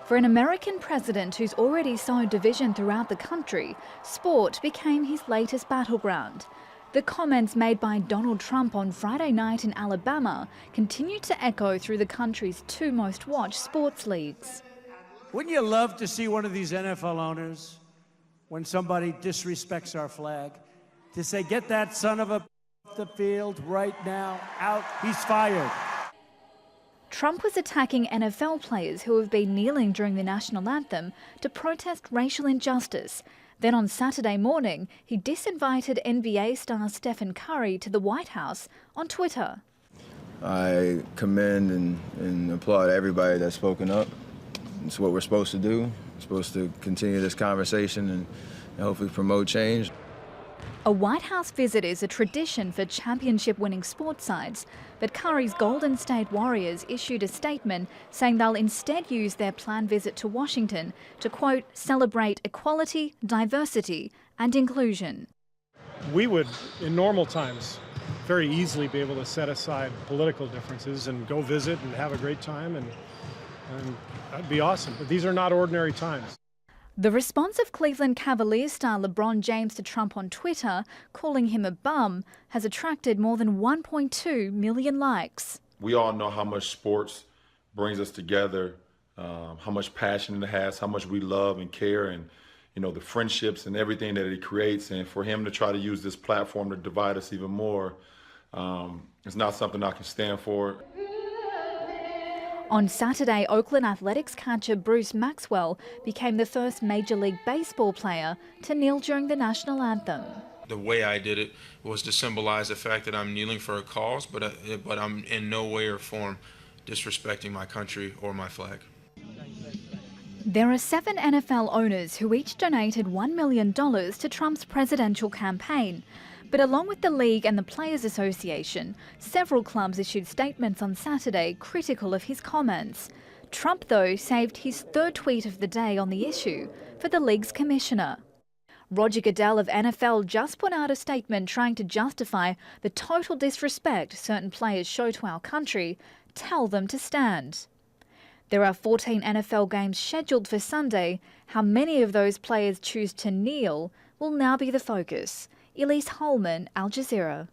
For an American president who's already sowed division throughout the country, sport became his latest battleground. The comments made by Donald Trump on Friday night in Alabama continue to echo through the country's two most watched sports leagues. Wouldn't you love to see one of these NFL owners, when somebody disrespects our flag, to say, get that son of a off the field right now, out, he's fired. Trump was attacking NFL players who have been kneeling during the national anthem to protest racial injustice. Then on Saturday morning, he disinvited NBA star Stephen Curry to the White House on Twitter. I commend and applaud everybody that's spoken up. It's what we're supposed to do. We're supposed to continue this conversation and hopefully promote change. A White House visit is a tradition for championship-winning sports sides, but Curry's Golden State Warriors issued a statement saying they'll instead use their planned visit to Washington to, quote, celebrate equality, diversity and inclusion. We would, in normal times, very easily be able to set aside political differences and go visit and have a great time, and that'd be awesome. But these are not ordinary times. The response of Cleveland Cavaliers star LeBron James to Trump on Twitter, calling him a bum, has attracted more than 1.2 million likes. We all know how much sports brings us together, how much passion it has, how much we love and care, and the friendships and everything that it creates. And for him to try to use this platform to divide us even more, it's not something I can stand for. On Saturday, Oakland Athletics catcher Bruce Maxwell became the first Major League Baseball player to kneel during the national anthem. The way I did it was to symbolize the fact that I'm kneeling for a cause, but I'm in no way or form disrespecting my country or my flag. There are 7 NFL owners who each donated $1 million to Trump's presidential campaign. But along with the league and the Players Association, several clubs issued statements on Saturday critical of his comments. Trump, though, saved his 3rd tweet of the day on the issue for the league's commissioner. Roger Goodell of NFL just put out a statement trying to justify the total disrespect certain players show to our country. Tell them to stand. There are 14 NFL games scheduled for Sunday. How many of those players choose to kneel will now be the focus. Elise, Holman, Al Jazeera.